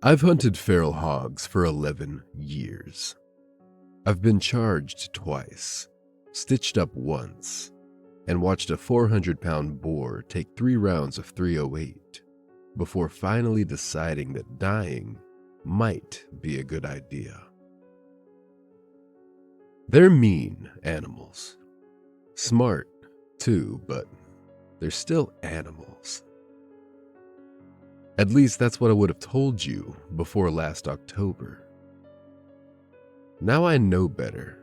I've hunted feral hogs for 11 years. I've been charged twice, stitched up once, and watched a 400-pound boar take 3 rounds of .308 before finally deciding that dying might be a good idea. They're mean animals. Smart, too, but they're still animals. At least that's what I would have told you before last October. Now I know better.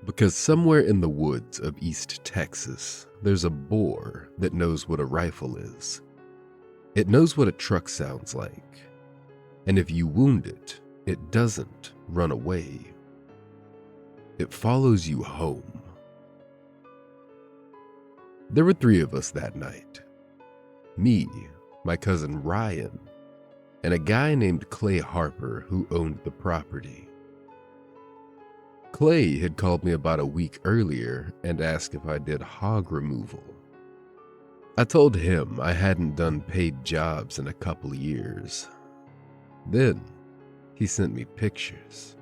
Because somewhere in the woods of East Texas, there's a boar that knows what a rifle is. It knows what a truck sounds like. And if you wound it, it doesn't run away. It follows you home. There were 3 of us that night. Me, my cousin Ryan, and a guy named Clay Harper who owned the property. Clay had called me about a week earlier and asked if I did hog removal. I told him I hadn't done paid jobs in a couple years. Then he sent me pictures.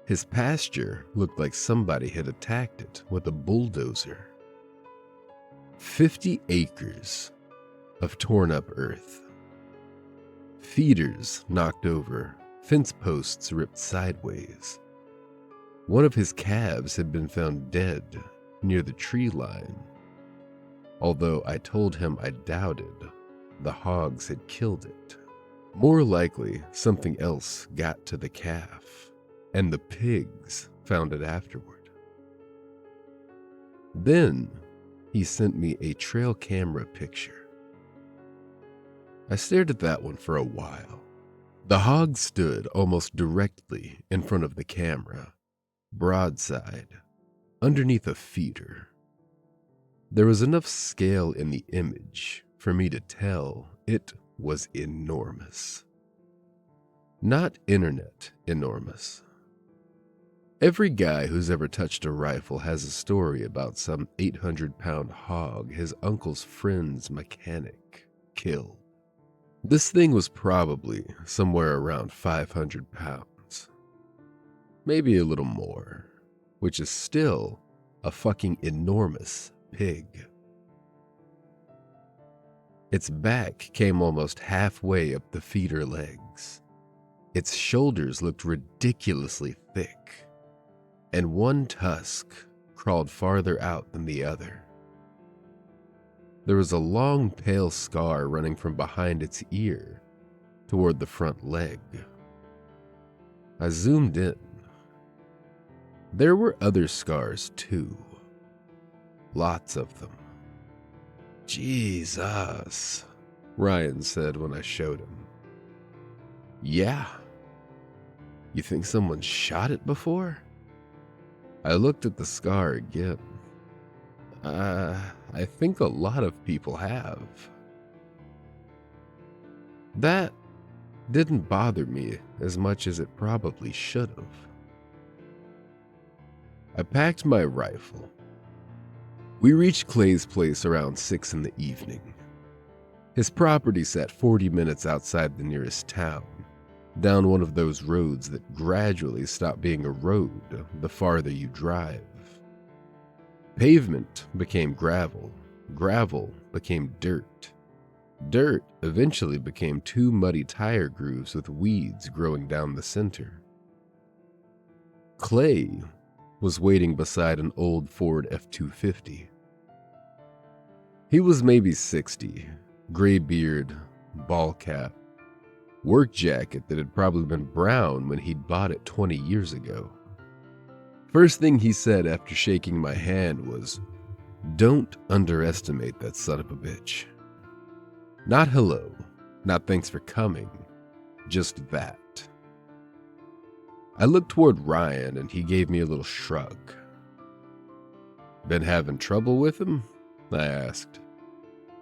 His pasture looked like somebody had attacked it with a bulldozer. 50 acres of torn up earth. Feeders knocked over, fence posts ripped sideways. One of his calves had been found dead near the tree line, although I told him I doubted the hogs had killed it. More likely, something else got to the calf, and the pigs found it afterward. Then he sent me a trail camera picture. I stared at that one for a while. The hog stood almost directly in front of the camera, broadside, underneath a feeder. There was enough scale in the image for me to tell it was enormous. Not internet enormous. Every guy who's ever touched a rifle has a story about some 800-pound hog his uncle's friend's mechanic killed. This thing was probably somewhere around 500 pounds. Maybe a little more, which is still a fucking enormous pig. Its back came almost halfway up the feeder legs. Its shoulders looked ridiculously thick, and one tusk crawled farther out than the other. There was a long pale scar running from behind its ear toward the front leg. I zoomed in. There were other scars too. Lots of them. Jesus, Ryan said when I showed him. Yeah. You think someone shot it before? I looked at the scar again. I think a lot of people have. That didn't bother me as much as it probably should have. I packed my rifle. We reached Clay's place around 6 in the evening. His property sat 40 minutes outside the nearest town, down one of those roads that gradually stop being a road the farther you drive. Pavement became gravel, gravel became dirt. Dirt eventually became 2 muddy tire grooves with weeds growing down the center. Clay was waiting beside an old Ford F-250. He was maybe 60, gray beard, ball cap, work jacket that had probably been brown when he'd bought it 20 years ago. First thing he said after shaking my hand was, "Don't underestimate that son of a bitch." Not hello, not thanks for coming, just that. I looked toward Ryan and he gave me a little shrug. Been having trouble with him? I asked.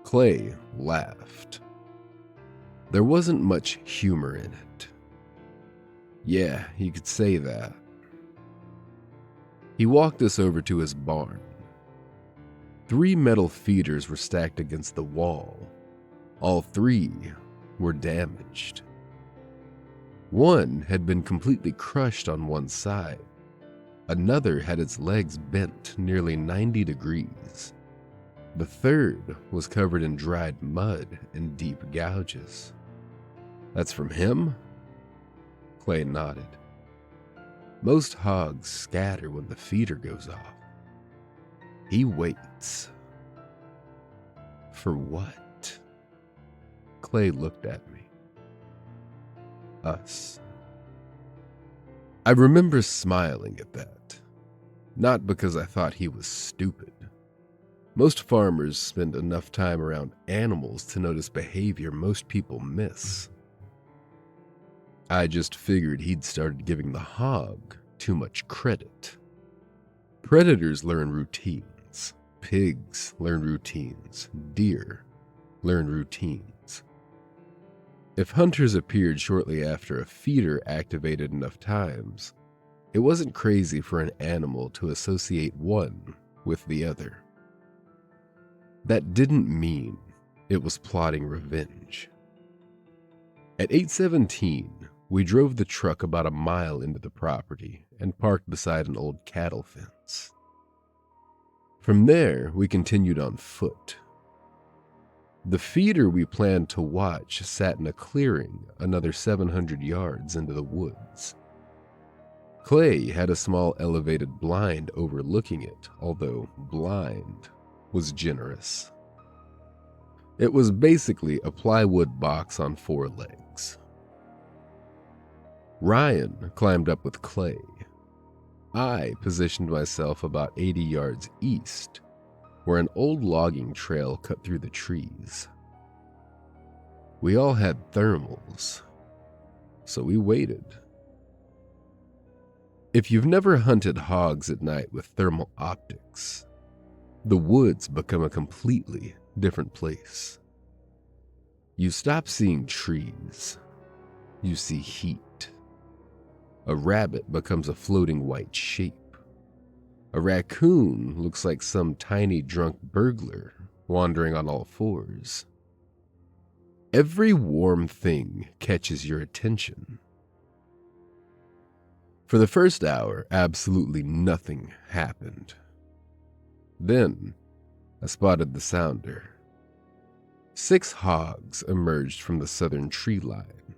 Clay laughed. There wasn't much humor in it. Yeah, you could say that. He walked us over to his barn. 3 metal feeders were stacked against the wall, all 3 were damaged. One had been completely crushed on one side. Another had its legs bent nearly 90 degrees. The third was covered in dried mud and deep gouges. "That's from him?" Clay nodded. "Most hogs scatter when the feeder goes off. He waits." "For what?" Clay looked at me. "Us." I remember smiling at that, not because I thought he was stupid. Most farmers spend enough time around animals to notice behavior most people miss. I just figured he'd started giving the hog too much credit. Predators learn routines. Pigs learn routines. Deer learn routines. If hunters appeared shortly after a feeder activated enough times, it wasn't crazy for an animal to associate one with the other. That didn't mean it was plotting revenge. At 8:17, we drove the truck about a mile into the property and parked beside an old cattle fence. From there, we continued on foot. The feeder we planned to watch sat in a clearing another 700 yards into the woods. Clay had a small elevated blind overlooking it, although blind was generous. It was basically a plywood box on 4 legs. Ryan climbed up with Clay. I positioned myself about 80 yards east, where an old logging trail cut through the trees. We all had thermals, so we waited. If you've never hunted hogs at night with thermal optics, the woods become a completely different place. You stop seeing trees. You see heat. A rabbit becomes a floating white shape. A raccoon looks like some tiny drunk burglar wandering on all fours. Every warm thing catches your attention. For the first hour, absolutely nothing happened. Then, I spotted the sounder. 6 hogs emerged from the southern tree line.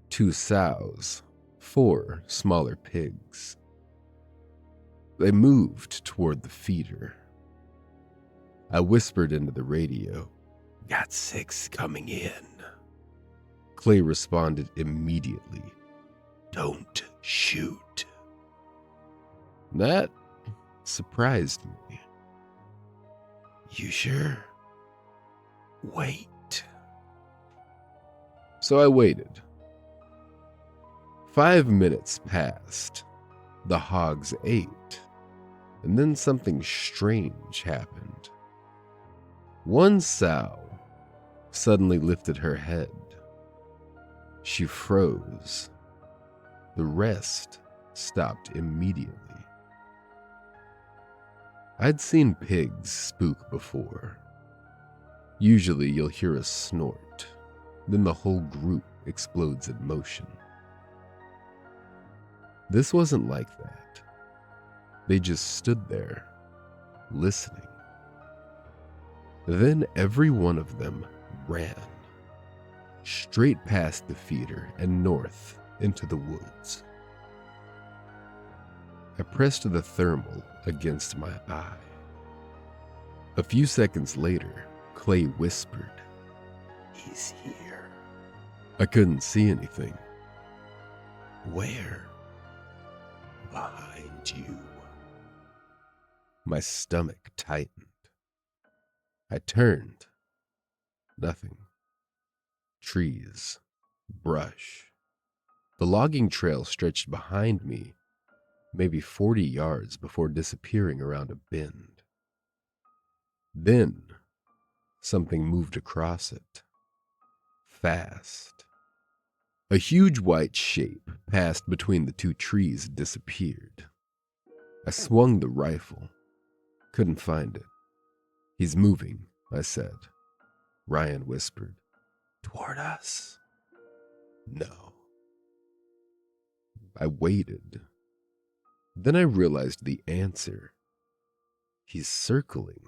2 sows, 4 smaller pigs. They moved toward the feeder. I whispered into the radio, "Got 6 coming in." Clay responded immediately, "Don't shoot." That surprised me. "You sure?" "Wait." So I waited. 5 minutes passed. The hogs ate, and then something strange happened. One sow suddenly lifted her head. She froze. The rest stopped immediately. I'd seen pigs spook before. Usually you'll hear a snort, then the whole group explodes in motion. This wasn't like that. They just stood there, listening. Then every one of them ran, straight past the feeder and north into the woods. I pressed the thermal against my eye. A few seconds later, Clay whispered, "He's here." I couldn't see anything. "Where?" "Behind you." My stomach tightened. I turned. Nothing. Trees. Brush. The logging trail stretched behind me, maybe 40 yards before disappearing around a bend. Then, something moved across it. Fast. A huge white shape passed between the 2 trees and disappeared. I swung the rifle. Couldn't find it. "He's moving," I said. Ryan whispered, toward us? No. I waited. Then I realized the answer. He's circling.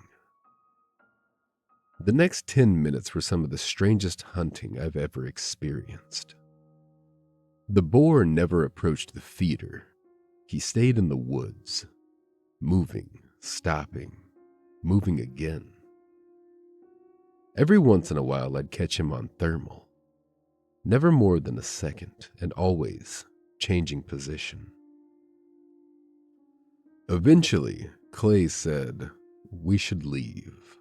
The next 10 minutes were some of the strangest hunting I've ever experienced. The boar never approached the feeder. He stayed in the woods, moving, stopping, moving again. Every once in a while, I'd catch him on thermal. Never more than a second, and always changing position. Eventually, Clay said we should leave.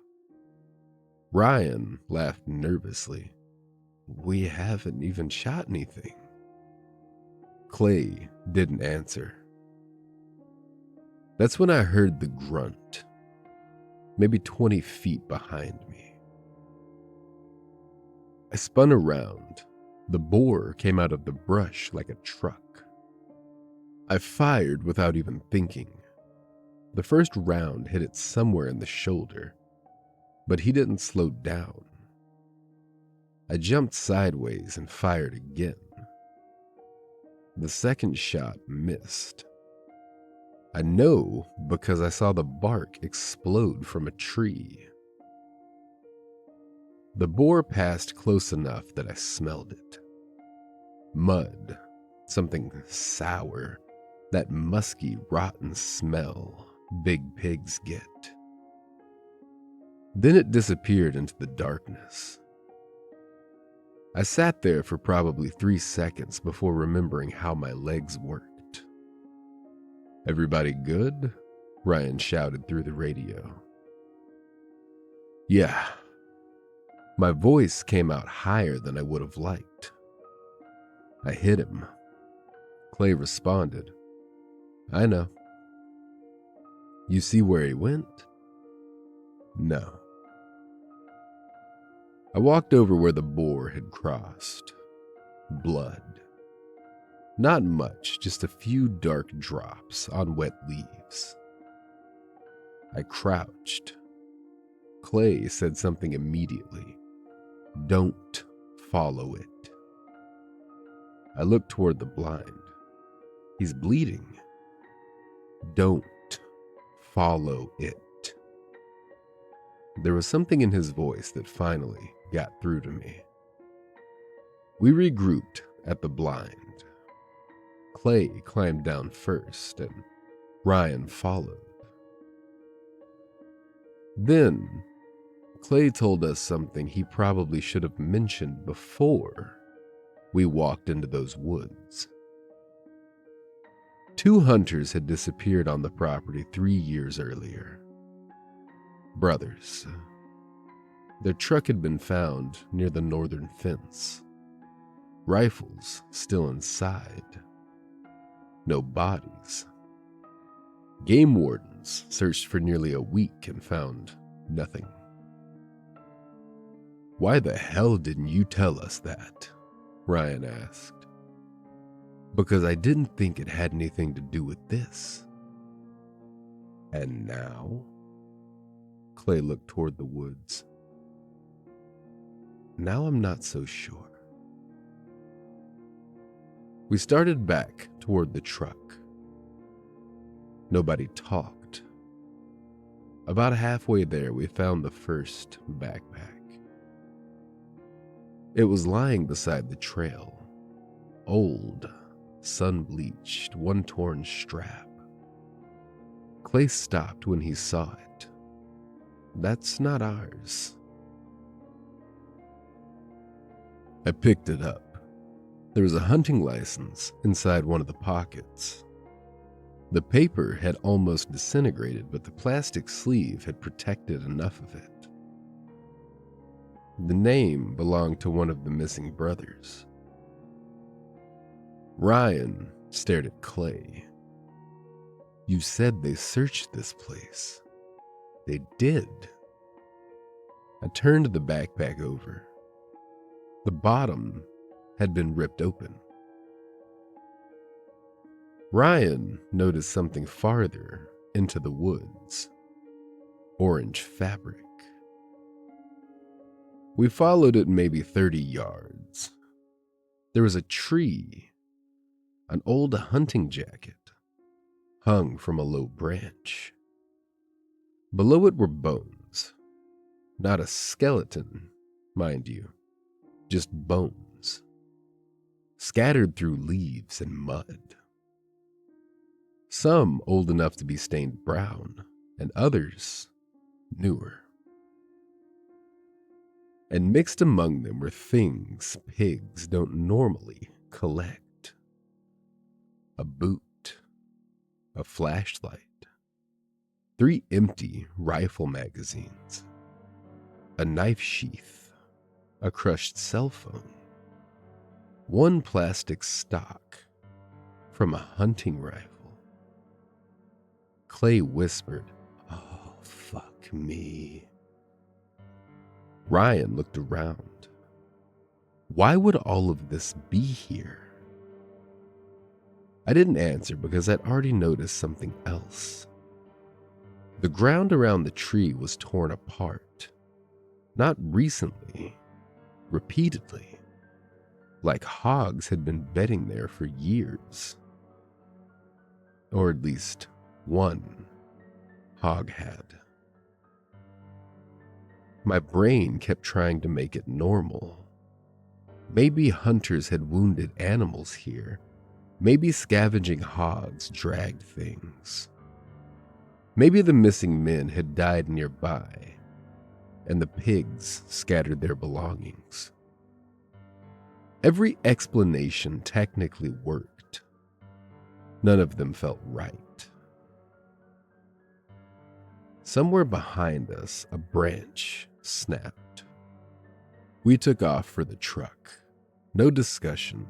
Ryan laughed nervously. We haven't even shot anything. Clay didn't answer. That's when I heard the grunt, maybe 20 feet behind me. I spun around. The boar came out of the brush like a truck. I fired without even thinking. The first round hit it somewhere in the shoulder, but he didn't slow down. I jumped sideways and fired again. The second shot missed. I know because I saw the bark explode from a tree. The boar passed close enough that I smelled it. Mud, something sour, that musky, rotten smell big pigs get. Then it disappeared into the darkness. I sat there for probably 3 seconds before remembering how my legs worked. "Everybody good?" Ryan shouted through the radio. Yeah. My voice came out higher than I would have liked. I hit him. Clay responded, "I know." "You see where he went?" "No." I walked over where the boar had crossed. Blood. Not much, just a few dark drops on wet leaves. I crouched. Clay said something immediately. "Don't follow it." I looked toward the blind. He's bleeding. "Don't follow it." There was something in his voice that finally got through to me. We regrouped at the blind. Clay climbed down first, and Ryan followed. Then, Clay told us something he probably should have mentioned before we walked into those woods. 2 hunters had disappeared on the property 3 years earlier. Brothers. Their truck had been found near the northern fence. Rifles still inside. No bodies. Game wardens searched for nearly a week and found nothing. "Why the hell didn't you tell us that?" Ryan asked. "Because I didn't think it had anything to do with this." "And now?" Clay looked toward the woods. "Now I'm not so sure." We started back toward the truck. Nobody talked. About halfway there, we found the first backpack. It was lying beside the trail. Old, sun-bleached, one torn strap. Clay stopped when he saw it. "That's not ours." I picked it up. There was a hunting license inside one of the pockets. The paper had almost disintegrated, but the plastic sleeve had protected enough of it. The name belonged to one of the missing brothers. Ryan stared at Clay. "You said they searched this place." "They did." I turned the backpack over. The bottom had been ripped open. Ryan noticed something farther into the woods. Orange fabric. We followed it maybe 30 yards. There was a tree, an old hunting jacket, hung from a low branch. Below it were bones. Not a skeleton, mind you, just bones, scattered through leaves and mud. Some old enough to be stained brown, and others newer. And mixed among them were things pigs don't normally collect. A boot, a flashlight, 3 empty rifle magazines, a knife sheath, a crushed cell phone, 1 plastic stock from a hunting rifle. Clay whispered, "Oh, fuck me." Ryan looked around. Why would all of this be here? I didn't answer because I'd already noticed something else. The ground around the tree was torn apart. Not recently, repeatedly, like hogs had been bedding there for years. Or at least one hog had. My brain kept trying to make it normal. Maybe hunters had wounded animals here. Maybe scavenging hogs dragged things. Maybe the missing men had died nearby, and the pigs scattered their belongings. Every explanation technically worked. None of them felt right. Somewhere behind us, a branch snapped. We took off for the truck. No discussion,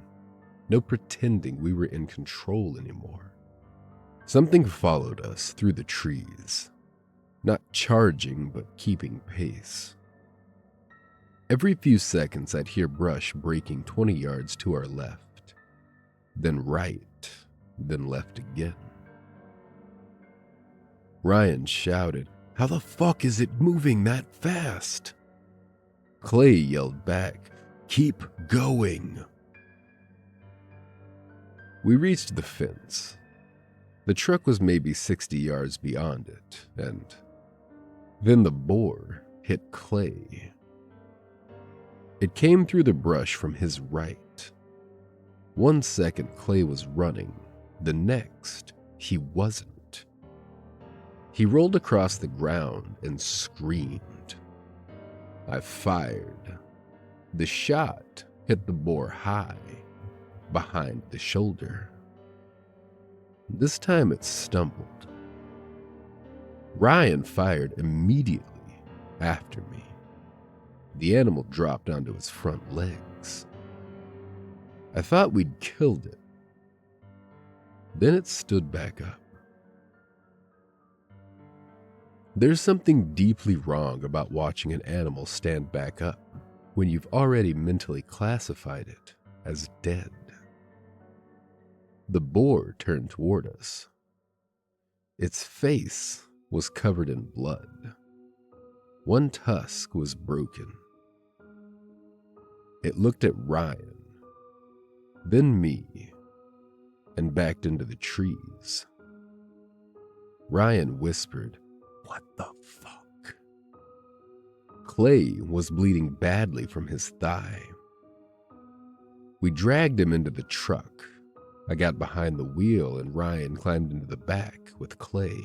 no pretending we were in control anymore. Something followed us through the trees, not charging but keeping pace. Every few seconds I'd hear brush breaking 20 yards to our left, then right, then left again. Ryan shouted, "How the fuck is it moving that fast?" Clay yelled back, "Keep going." We reached the fence. The truck was maybe 60 yards beyond it, and then the boar hit Clay. It came through the brush from his right. 1 second Clay was running, the next he wasn't. He rolled across the ground and screamed. I fired. The shot hit the boar high, behind the shoulder. This time it stumbled. Ryan fired immediately after me. The animal dropped onto its front legs. I thought we'd killed it. Then it stood back up. There's something deeply wrong about watching an animal stand back up when you've already mentally classified it as dead. The boar turned toward us. Its face was covered in blood. 1 tusk was broken. It looked at Ryan, then me, and backed into the trees. Ryan whispered, "What the fuck?" Clay was bleeding badly from his thigh. We dragged him into the truck. I got behind the wheel and Ryan climbed into the back with Clay.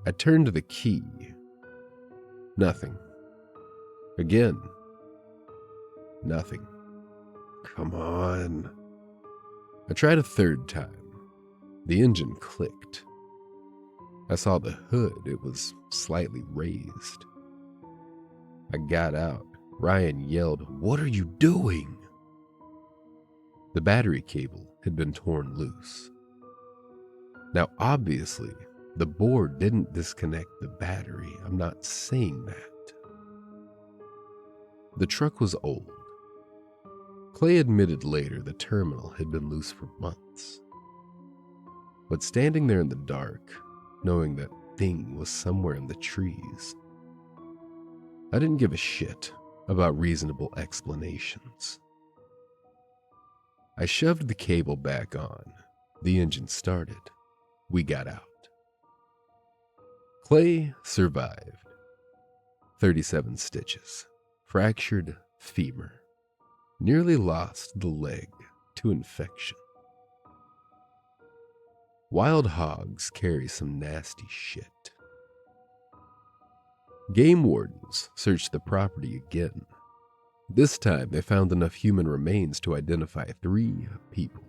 I turned the key. Nothing. Again. Nothing. Come on. I tried a 3rd time. The engine clicked. I saw the hood. It was slightly raised. I got out. Ryan yelled, "What are you doing?" The battery cable had been torn loose. Now, obviously, the boar didn't disconnect the battery. I'm not saying that. The truck was old. Clay admitted later the terminal had been loose for months. But standing there in the dark, knowing that thing was somewhere in the trees, I didn't give a shit about reasonable explanations. I shoved the cable back on. The engine started. We got out. Clay survived. 37 stitches, fractured femur, nearly lost the leg to infection. Wild hogs carry some nasty shit. Game wardens searched the property again. This time they found enough human remains to identify 3 people.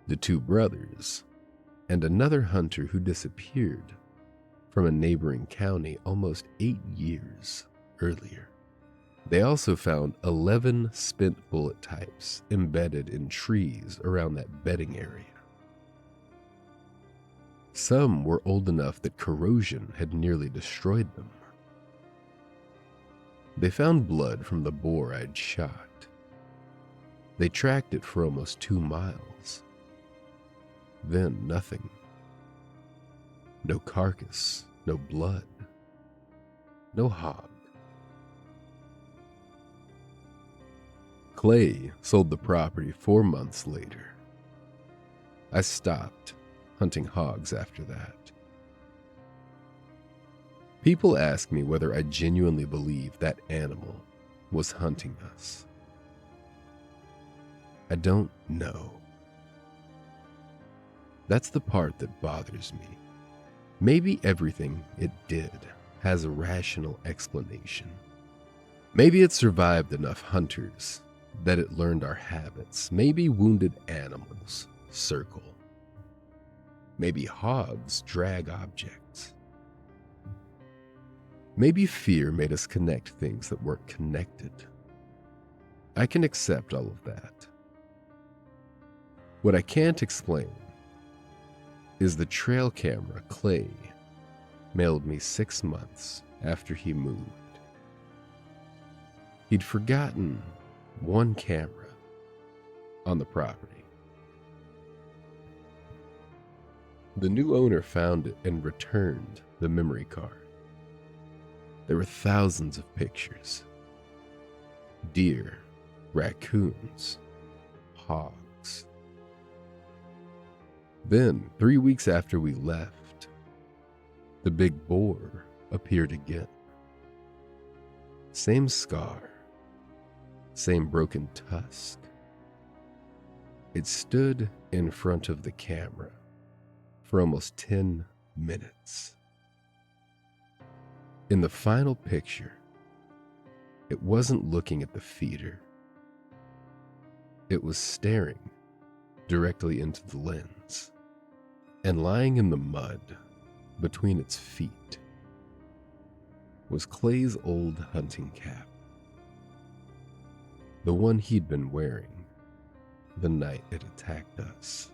The 2 brothers and another hunter who disappeared from a neighboring county almost 8 years earlier. They also found 11 spent bullet types embedded in trees around that bedding area. Some were old enough that corrosion had nearly destroyed them. They found blood from the boar I'd shot. They tracked it for almost 2 miles. Then nothing. No carcass, no blood, no hog. Clay sold the property 4 months later. I stopped hunting hogs after that. People ask me whether I genuinely believe that animal was hunting us. I don't know. That's the part that bothers me. Maybe everything it did has a rational explanation. Maybe it survived enough hunters that it learned our habits. Maybe wounded animals circle. Maybe hogs drag objects. Maybe fear made us connect things that weren't connected. I can accept all of that. What I can't explain is the trail camera Clay mailed me 6 months after he moved. He'd forgotten one camera on the property. The new owner found it and returned the memory card. There were thousands of pictures. Deer, raccoons, hogs. Then, 3 weeks after we left, the big boar appeared again. Same scar, same broken tusk. It stood in front of the camera for almost 10 minutes. In the final picture, it wasn't looking at the feeder. It was staring directly into the lens, and lying in the mud between its feet was Clay's old hunting cap, the one he'd been wearing the night it attacked us.